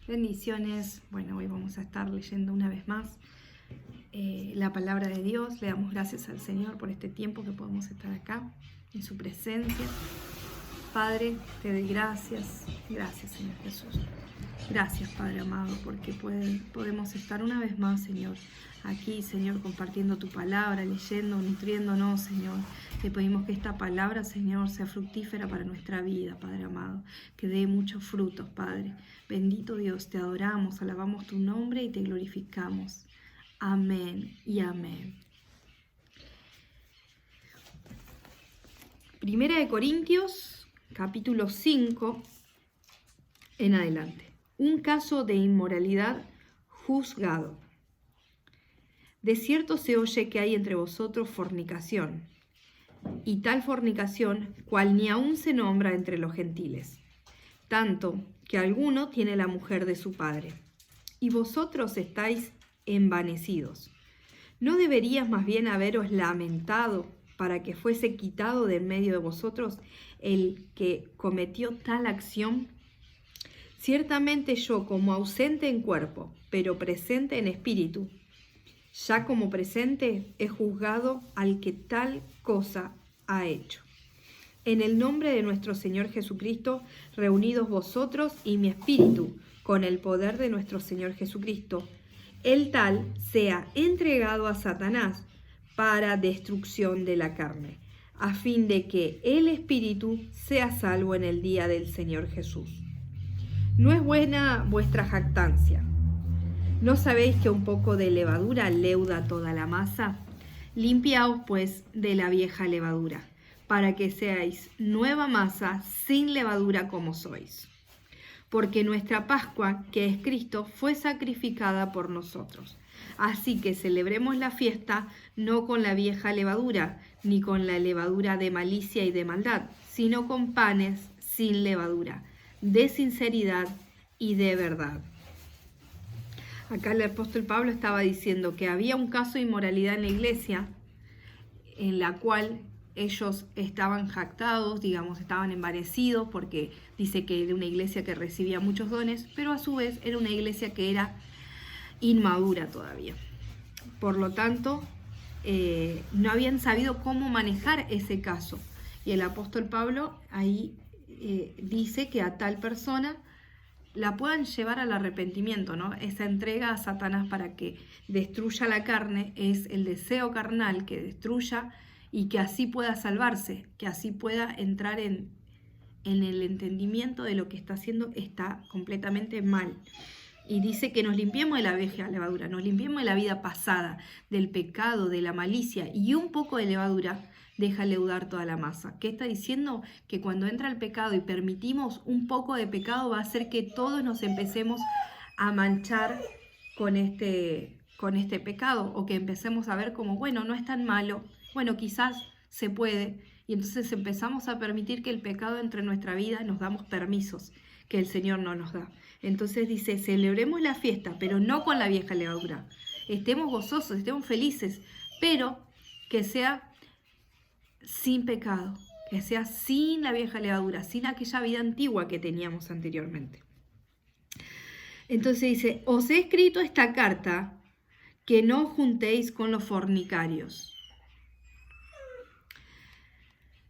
Bendiciones. Bueno, hoy vamos a estar leyendo una vez más la palabra de Dios. Le damos gracias al Señor por este tiempo que podemos estar acá, en su presencia. Padre, te doy gracias. Gracias, Señor Jesús. Gracias, Padre amado, porque podemos estar una vez más, Señor, aquí, Señor, compartiendo tu palabra, leyendo, nutriéndonos, Señor. Te pedimos que esta palabra, Señor, sea fructífera para nuestra vida, Padre amado, que dé muchos frutos, Padre. Bendito Dios, te adoramos, alabamos tu nombre y te glorificamos. Amén y amén. Primera de Corintios, capítulo 5, en adelante. Un caso de inmoralidad juzgado. De cierto se oye que hay entre vosotros fornicación, y tal fornicación cual ni aun se nombra entre los gentiles, tanto que alguno tiene la mujer de su padre. Y vosotros estáis envanecidos. ¿No deberías más bien haberos lamentado para que fuese quitado de en medio de vosotros el que cometió tal acción? Ciertamente yo, como ausente en cuerpo, pero presente en espíritu, ya como presente he juzgado al que tal cosa ha hecho. En el nombre de nuestro Señor Jesucristo, reunidos vosotros y mi espíritu, con el poder de nuestro Señor Jesucristo, el tal sea entregado a Satanás para destrucción de la carne, a fin de que el espíritu sea salvo en el día del Señor Jesús. No es buena vuestra jactancia. ¿No sabéis que un poco de levadura leuda toda la masa? Limpiaos pues de la vieja levadura, para que seáis nueva masa sin levadura como sois. Porque nuestra Pascua, que es Cristo, fue sacrificada por nosotros. Así que celebremos la fiesta no con la vieja levadura, ni con la levadura de malicia y de maldad, sino con panes sin levadura, de sinceridad y de verdad. Acá el apóstol Pablo estaba diciendo que había un caso de inmoralidad en la iglesia en la cual ellos estaban jactados, digamos, estaban envanecidos, porque dice que era una iglesia que recibía muchos dones, pero a su vez era una iglesia que era inmadura todavía. Por lo tanto, no habían sabido cómo manejar ese caso. Y el apóstol Pablo ahí dice que a tal persona la puedan llevar al arrepentimiento, ¿no? Esa entrega a Satanás para que destruya la carne es el deseo carnal que destruya y que así pueda salvarse, que así pueda entrar en el entendimiento de lo que está haciendo está completamente mal. Y dice que nos limpiemos de la vieja levadura, nos limpiemos de la vida pasada, del pecado, de la malicia, y un poco de levadura deja leudar toda la masa. ¿Qué está diciendo? Que cuando entra el pecado y permitimos un poco de pecado, va a hacer que todos nos empecemos a manchar con este pecado, o que empecemos a ver como, bueno, no es tan malo, bueno, quizás se puede, y entonces empezamos a permitir que el pecado entre en nuestra vida, nos damos permisos que el Señor no nos da. Entonces dice, celebremos la fiesta, pero no con la vieja levadura. Estemos gozosos, estemos felices, pero que sea sin pecado, que sea sin la vieja levadura, sin aquella vida antigua que teníamos anteriormente. Entonces dice, os he escrito esta carta que no juntéis con los fornicarios.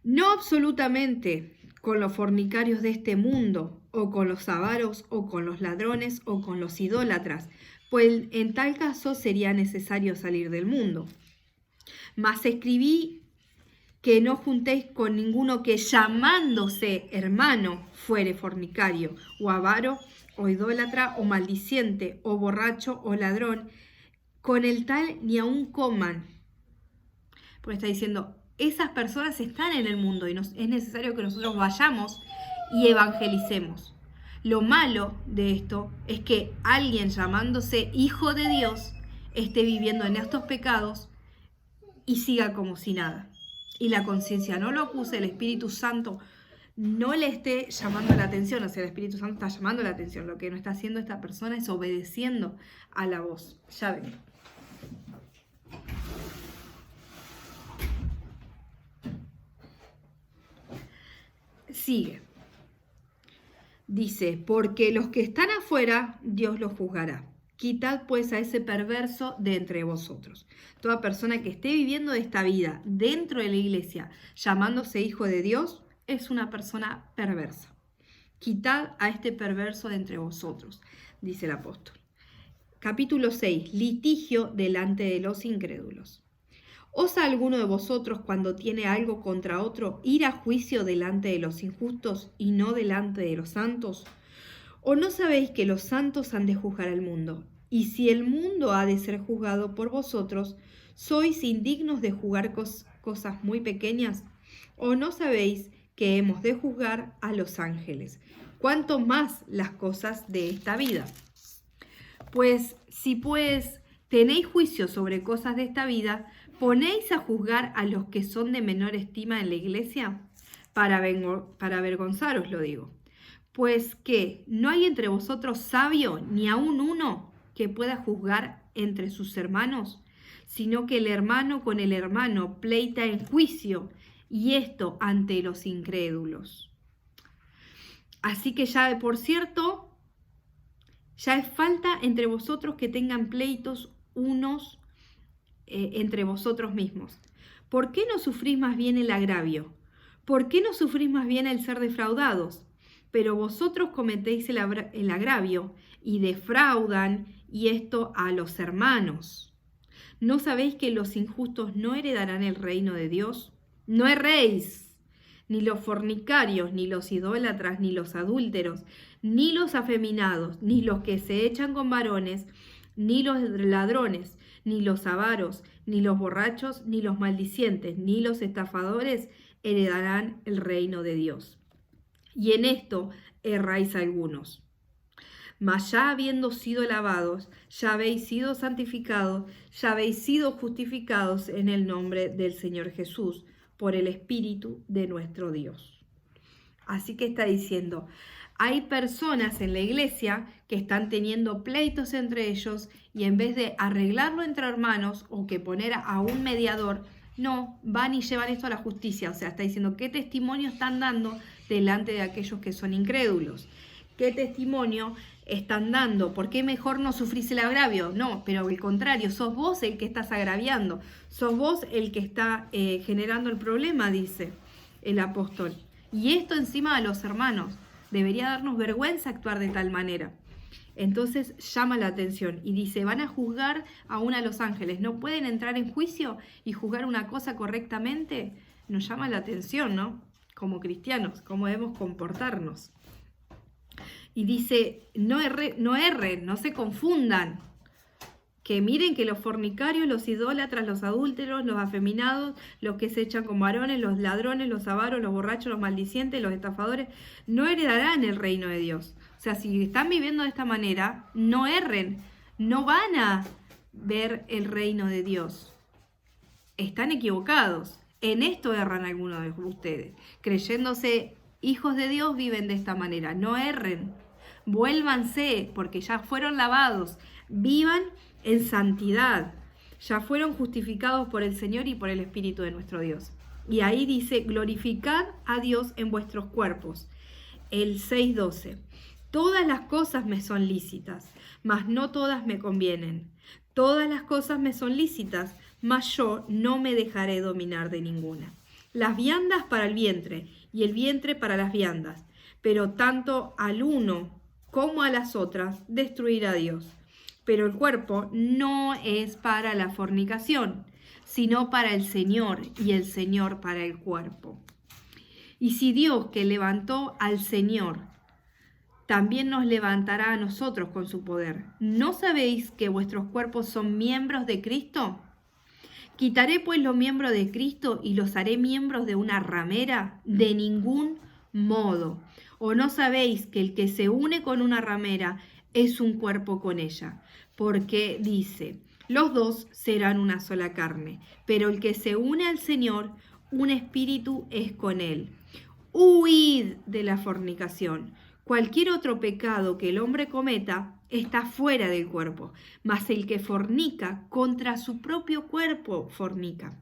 No absolutamente con los fornicarios de este mundo, o con los avaros, o con los ladrones, o con los idólatras, pues en tal caso sería necesario salir del mundo. Mas escribí que no juntéis con ninguno que llamándose hermano fuere fornicario, o avaro, o idólatra, o maldiciente, o borracho, o ladrón, con el tal ni aun coman. Porque está diciendo, esas personas están en el mundo y es necesario que nosotros vayamos y evangelicemos. Lo malo de esto es que alguien llamándose hijo de Dios esté viviendo en estos pecados y siga como si nada. Y la conciencia no lo acuse, el Espíritu Santo no le esté llamando la atención, o sea, el Espíritu Santo está llamando la atención. Lo que no está haciendo esta persona es obedeciendo a la voz. Ya ven. Sigue. Dice, porque los que están afuera, Dios los juzgará. Quitad pues a ese perverso de entre vosotros. Toda persona que esté viviendo esta vida dentro de la iglesia, llamándose hijo de Dios, es una persona perversa. Quitad a este perverso de entre vosotros, dice el apóstol. Capítulo 6. Litigio delante de los incrédulos. ¿Osa alguno de vosotros, cuando tiene algo contra otro, ir a juicio delante de los injustos y no delante de los santos? ¿O no sabéis que los santos han de juzgar al mundo? Y si el mundo ha de ser juzgado por vosotros, ¿sois indignos de juzgar cosas muy pequeñas? ¿O no sabéis que hemos de juzgar a los ángeles? ¿Cuánto más las cosas de esta vida? Pues si pues tenéis juicio sobre cosas de esta vida, ¿ponéis a juzgar a los que son de menor estima en la iglesia? Para avergonzaros lo digo. Pues que no hay entre vosotros sabio, ni aun uno, que pueda juzgar entre sus hermanos, sino que el hermano con el hermano pleita en juicio, y esto ante los incrédulos. Así que ya, por cierto, ya es falta entre vosotros que tengan pleitos unos entre vosotros mismos. ¿Por qué no sufrís más bien el agravio? ¿Por qué no sufrís más bien el ser defraudados? Pero vosotros cometéis el agravio y defraudan, y esto a los hermanos. ¿No sabéis que los injustos no heredarán el reino de Dios? No erréis, ni los fornicarios, ni los idólatras, ni los adúlteros, ni los afeminados, ni los que se echan con varones, ni los ladrones, ni los avaros, ni los borrachos, ni los maldicientes, ni los estafadores heredarán el reino de Dios. Y en esto erráis algunos. Mas ya habiendo sido lavados, ya habéis sido santificados, ya habéis sido justificados en el nombre del Señor Jesús, por el Espíritu de nuestro Dios. Así que está diciendo, hay personas en la iglesia que están teniendo pleitos entre ellos, y en vez de arreglarlo entre hermanos o que poner a un mediador, no, van y llevan esto a la justicia. O sea, está diciendo qué testimonio están dando delante de aquellos que son incrédulos. ¿Qué testimonio están dando? ¿Por qué mejor no sufrís el agravio? No, pero al contrario, sos vos el que estás agraviando. Sos vos el que está generando el problema, dice el apóstol. Y esto encima de los hermanos. Debería darnos vergüenza actuar de tal manera. Entonces llama la atención y dice, van a juzgar aún a los ángeles. ¿No pueden entrar en juicio y juzgar una cosa correctamente? Nos llama la atención, ¿no? Como cristianos, cómo debemos comportarnos. Y dice, no erren, no se confundan. Que miren que los fornicarios, los idólatras, los adúlteros, los afeminados, los que se echan con varones, los ladrones, los avaros, los borrachos, los maldicientes, los estafadores, no heredarán el reino de Dios. O sea, si están viviendo de esta manera, no erren, no van a ver el reino de Dios. Están equivocados. En esto erran algunos de ustedes. Creyéndose hijos de Dios, viven de esta manera. No erren. Vuélvanse, porque ya fueron lavados. Vivan en santidad. Ya fueron justificados por el Señor y por el Espíritu de nuestro Dios. Y ahí dice, glorificad a Dios en vuestros cuerpos. El 6:12. Todas las cosas me son lícitas, mas no todas me convienen. Todas las cosas me son lícitas, mas yo no me dejaré dominar de ninguna. Las viandas para el vientre, y el vientre para las viandas. Pero tanto al uno como a las otras destruirá Dios. Pero el cuerpo no es para la fornicación, sino para el Señor, y el Señor para el cuerpo. Y si Dios, que levantó al Señor, también nos levantará a nosotros con su poder, ¿no sabéis que vuestros cuerpos son miembros de Cristo? ¿Quitaré pues los miembros de Cristo y los haré miembros de una ramera? De ningún modo. ¿O no sabéis que el que se une con una ramera es un cuerpo con ella? Porque dice, los dos serán una sola carne, pero el que se une al Señor, un espíritu es con él. Huid de la fornicación. Cualquier otro pecado que el hombre cometa está fuera del cuerpo, mas el que fornica contra su propio cuerpo fornica.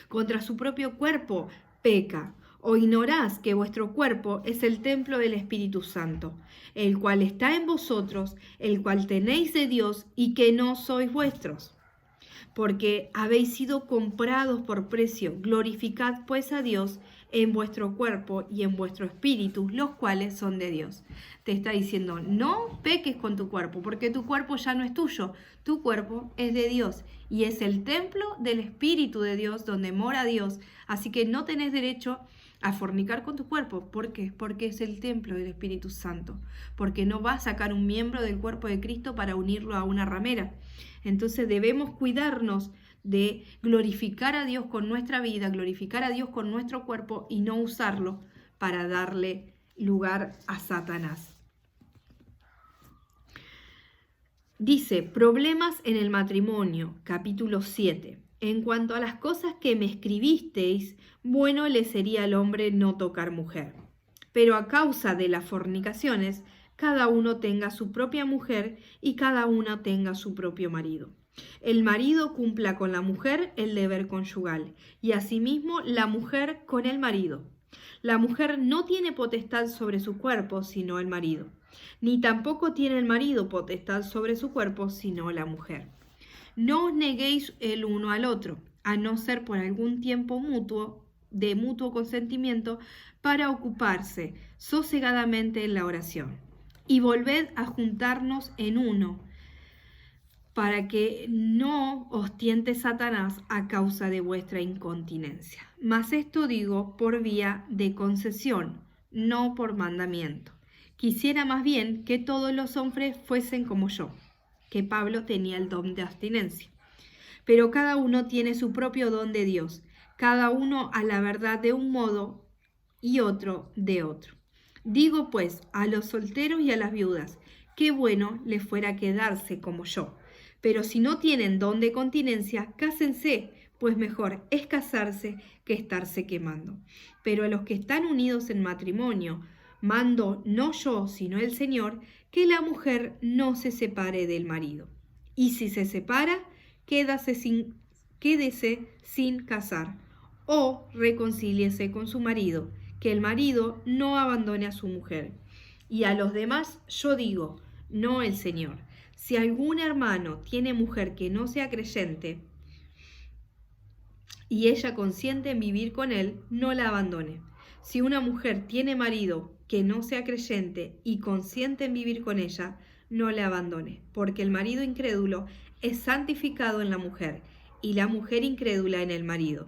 Contra su propio cuerpo peca. ¿O ignorás que vuestro cuerpo es el templo del Espíritu Santo, el cual está en vosotros, el cual tenéis de Dios y que no sois vuestros? Porque habéis sido comprados por precio. Glorificad pues a Dios en vuestro cuerpo y en vuestro espíritu, los cuales son de Dios. Te está diciendo, no peques con tu cuerpo, porque tu cuerpo ya no es tuyo, tu cuerpo es de Dios y es el templo del Espíritu de Dios donde mora Dios. Así que no tenés derecho a fornicar con tu cuerpo. ¿Por qué? Porque es el templo del Espíritu Santo. Porque no va a sacar un miembro del cuerpo de Cristo para unirlo a una ramera. Entonces debemos cuidarnos de glorificar a Dios con nuestra vida, glorificar a Dios con nuestro cuerpo y no usarlo para darle lugar a Satanás. Dice, problemas en el matrimonio, capítulo 7. En cuanto a las cosas que me escribisteis, bueno le sería al hombre no tocar mujer. Pero a causa de las fornicaciones, cada uno tenga su propia mujer y cada una tenga su propio marido. El marido cumpla con la mujer el deber conyugal y asimismo la mujer con el marido. La mujer no tiene potestad sobre su cuerpo sino el marido, ni tampoco tiene el marido potestad sobre su cuerpo sino la mujer. No os neguéis el uno al otro, a no ser por algún tiempo de mutuo consentimiento, para ocuparse sosegadamente en la oración. Y volved a juntarnos en uno, para que no os tiente Satanás a causa de vuestra incontinencia. Mas esto digo por vía de concesión, no por mandamiento. Quisiera más bien que todos los hombres fuesen como yo, que Pablo tenía el don de abstinencia. Pero cada uno tiene su propio don de Dios, cada uno a la verdad de un modo y otro de otro. Digo pues a los solteros y a las viudas, qué bueno les fuera quedarse como yo. Pero si no tienen don de continencia, cásense, pues mejor es casarse que estarse quemando. Pero a los que están unidos en matrimonio, mando no yo, sino el Señor, que la mujer no se separe del marido. Y si se separa, quédese sin casar, o reconcíliese con su marido, que el marido no abandone a su mujer. Y a los demás yo digo, no el Señor. Si algún hermano tiene mujer que no sea creyente y ella consiente en vivir con él, no la abandone. Si una mujer tiene marido que no sea creyente y consiente en vivir con ella, no la abandone, porque el marido incrédulo es santificado en la mujer y la mujer incrédula en el marido.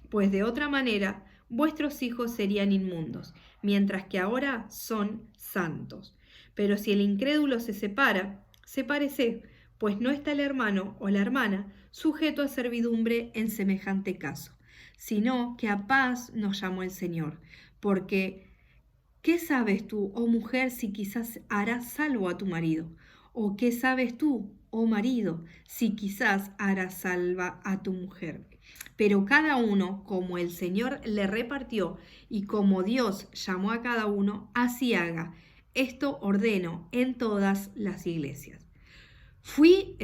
Pues de otra manera, vuestros hijos serían inmundos, mientras que ahora son santos. Pero si el incrédulo se separa, sepárese, pues no está el hermano o la hermana sujeto a servidumbre en semejante caso, sino que a paz nos llamó el Señor. Porque, ¿qué sabes tú, oh mujer, si quizás harás salvo a tu marido? ¿O qué sabes tú, oh marido, si quizás harás salva a tu mujer? Pero cada uno, como el Señor le repartió y como Dios llamó a cada uno, así haga. Esto ordeno en todas las iglesias. ¿Fue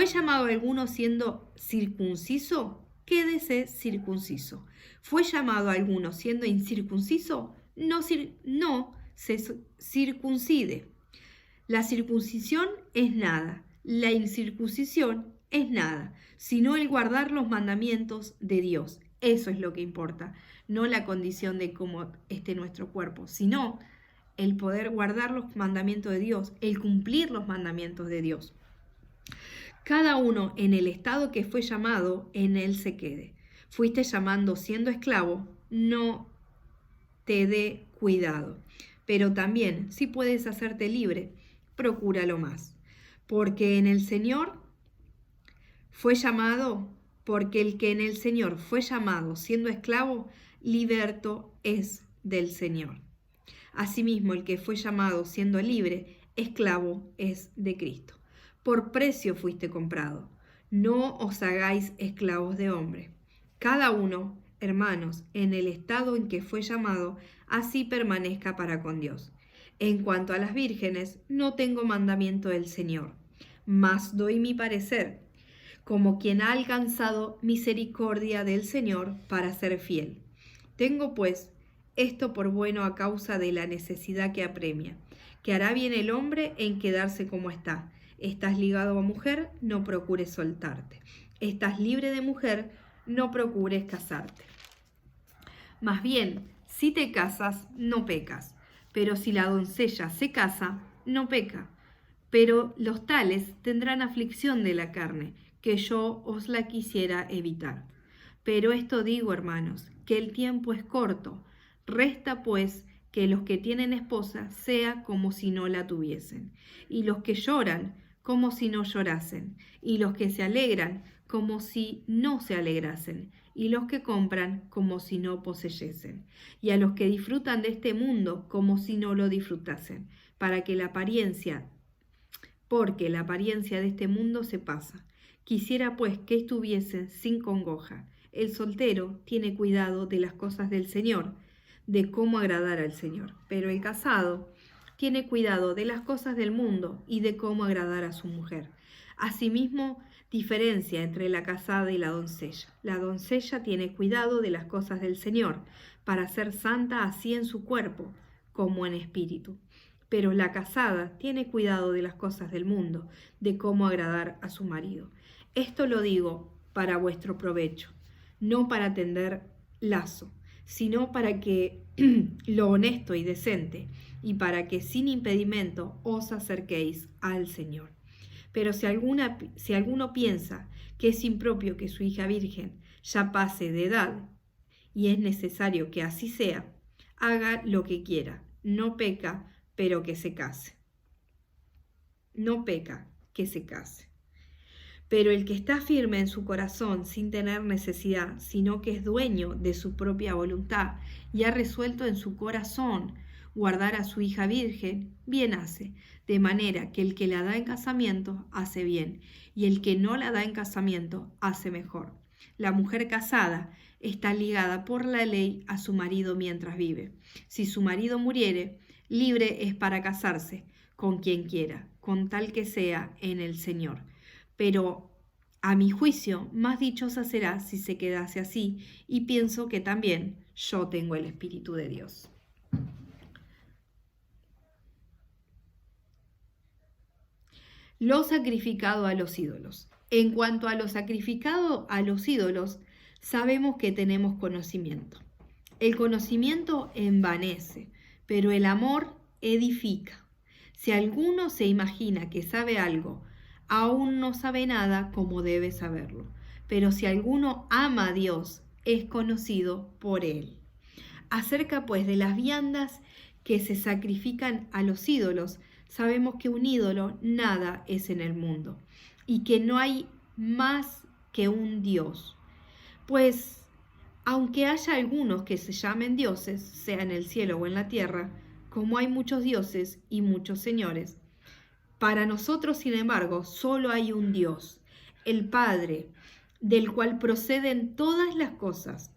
llamado alguno siendo circunciso? Quédese circunciso. ¿Fue llamado alguno siendo incircunciso? No se circuncide. La circuncisión es nada, la incircuncisión es nada, sino el guardar los mandamientos de Dios. Eso es lo que importa, no la condición de cómo esté nuestro cuerpo, sino el poder guardar los mandamientos de Dios, el cumplir los mandamientos de Dios. Cada uno en el estado que fue llamado, en él se quede. Fuiste llamando siendo esclavo, no te dé cuidado. Pero también, si puedes hacerte libre, procúralo más. Porque el que en el Señor fue llamado siendo esclavo, liberto es del Señor. Asimismo, el que fue llamado siendo libre, esclavo es de Cristo. Por precio fuiste comprado. No os hagáis esclavos de hombre. Cada uno, hermanos, en el estado en que fue llamado, así permanezca para con Dios. En cuanto a las vírgenes, no tengo mandamiento del Señor, mas doy mi parecer, como quien ha alcanzado misericordia del Señor para ser fiel. Tengo pues esto por bueno a causa de la necesidad que apremia, que hará bien el hombre en quedarse como está. Estás ligado a mujer, no procures soltarte. Estás libre de mujer, no procures casarte. Más bien, si te casas, no pecas, pero si la doncella se casa, no peca. Pero los tales tendrán aflicción de la carne, que yo os la quisiera evitar. Pero esto digo, hermanos, que el tiempo es corto. Resta, pues, que los que tienen esposa sea como si no la tuviesen, y los que lloran como si no llorasen, y los que se alegran como si no se alegrasen, y los que compran como si no poseyesen, y a los que disfrutan de este mundo como si no lo disfrutasen, porque la apariencia de este mundo se pasa. Quisiera pues que estuviesen sin congoja. El soltero tiene cuidado de las cosas del Señor, de cómo agradar al Señor, pero el casado tiene cuidado de las cosas del mundo y de cómo agradar a su mujer. Asimismo, diferencia entre la casada y la doncella. La doncella tiene cuidado de las cosas del Señor, para ser santa así en su cuerpo como en espíritu. Pero la casada tiene cuidado de las cosas del mundo, de cómo agradar a su marido. Esto lo digo para vuestro provecho, no para tender lazo, sino para que lo honesto y decente, y para que sin impedimento os acerquéis al Señor. Pero si alguno piensa que es impropio que su hija virgen ya pase de edad, y es necesario que así sea, haga lo que quiera, no peca, pero que se case. No peca, que se case. Pero el que está firme en su corazón sin tener necesidad, sino que es dueño de su propia voluntad y ha resuelto en su corazón guardar a su hija virgen, bien hace, de manera que el que la da en casamiento hace bien, y el que no la da en casamiento hace mejor. La mujer casada está ligada por la ley a su marido mientras vive. Si su marido muriere, libre es para casarse con quien quiera, con tal que sea en el Señor. Pero a mi juicio, más dichosa será si se quedase así, y pienso que también yo tengo el Espíritu de Dios. Lo sacrificado a los ídolos. En cuanto a lo sacrificado a los ídolos, sabemos que tenemos conocimiento. El conocimiento envanece, pero el amor edifica. Si alguno se imagina que sabe algo, aún no sabe nada como debe saberlo. Pero si alguno ama a Dios, es conocido por él. Acerca pues de las viandas que se sacrifican a los ídolos, sabemos que un ídolo nada es en el mundo y que no hay más que un Dios. Pues, aunque haya algunos que se llamen dioses, sea en el cielo o en la tierra, como hay muchos dioses y muchos señores, para nosotros, sin embargo, solo hay un Dios, el Padre, del cual proceden todas las cosas,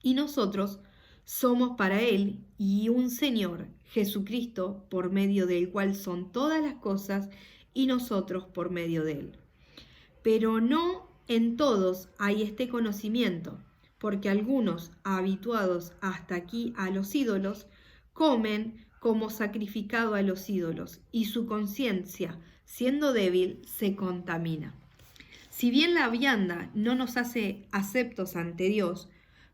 y nosotros somos para Él, y un Señor, Jesucristo, por medio del cual son todas las cosas, y nosotros por medio de Él. Pero no en todos hay este conocimiento, porque algunos, habituados hasta aquí a los ídolos, comen como sacrificado a los ídolos, y su conciencia, siendo débil, se contamina. Si bien la vianda no nos hace aceptos ante Dios,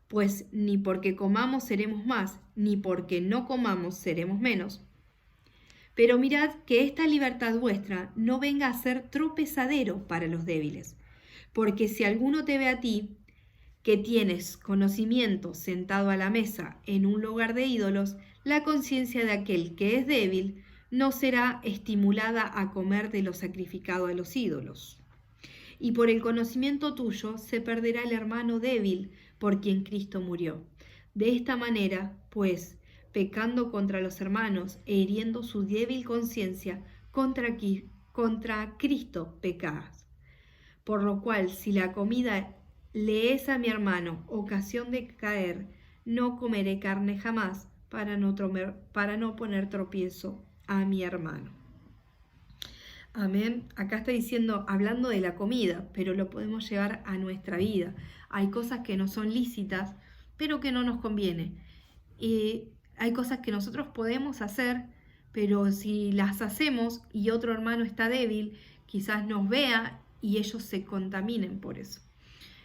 pues ni porque comamos seremos más, ni porque no comamos seremos menos. Pero mirad que esta libertad vuestra no venga a ser tropezadero para los débiles, porque si alguno te ve a ti, que tienes conocimiento sentado a la mesa en un lugar de ídolos, la conciencia de aquel que es débil no será estimulada a comer de lo sacrificado a los ídolos. Y por el conocimiento tuyo se perderá el hermano débil por quien Cristo murió. De esta manera, pues, pecando contra los hermanos e hiriendo su débil conciencia, contra Cristo pecás. Por lo cual, si la comida le es a mi hermano ocasión de caer, no comeré carne jamás para no poner tropiezo a mi hermano. Amén. Acá está diciendo, hablando de la comida, pero lo podemos llevar a nuestra vida. Hay cosas que no son lícitas, pero que no nos conviene. Hay cosas que nosotros podemos hacer, pero si las hacemos y otro hermano está débil, quizás nos vea y ellos se contaminen por eso.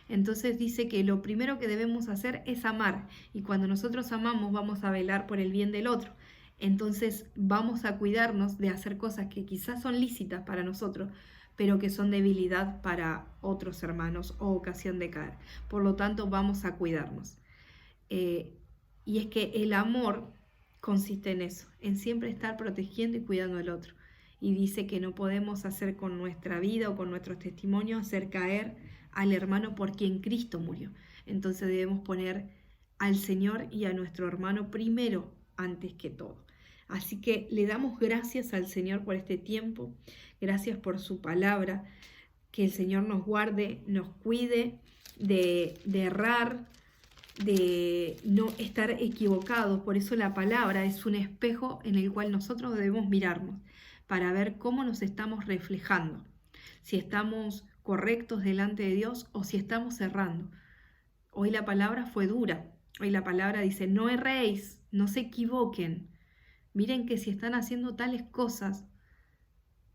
Entonces dice que lo primero que debemos hacer es amar, y cuando nosotros amamos vamos a velar por el bien del otro. Entonces vamos a cuidarnos de hacer cosas que quizás son lícitas para nosotros, pero que son debilidad para otros hermanos o ocasión de caer. Por lo tanto, vamos a cuidarnos. Y es que el amor consiste en eso, en siempre estar protegiendo y cuidando al otro. Y dice que no podemos hacer con nuestra vida o con nuestros testimonios hacer caer al hermano por quien Cristo murió. Entonces debemos poner al Señor y a nuestro hermano primero antes que todo. Así que le damos gracias al Señor por este tiempo, gracias por su palabra, que el Señor nos guarde, nos cuide de errar, de no estar equivocados. Por eso la palabra es un espejo en el cual nosotros debemos mirarnos para ver cómo nos estamos reflejando, si estamos correctos delante de Dios o si estamos errando. Hoy la palabra fue dura, hoy la palabra dice: no erréis, no se equivoquen, miren que si están haciendo tales cosas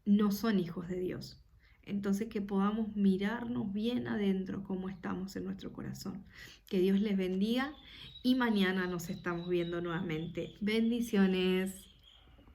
no son hijos de Dios. Entonces que podamos mirarnos bien adentro cómo estamos en nuestro corazón. Que Dios les bendiga y mañana nos estamos viendo nuevamente. Bendiciones.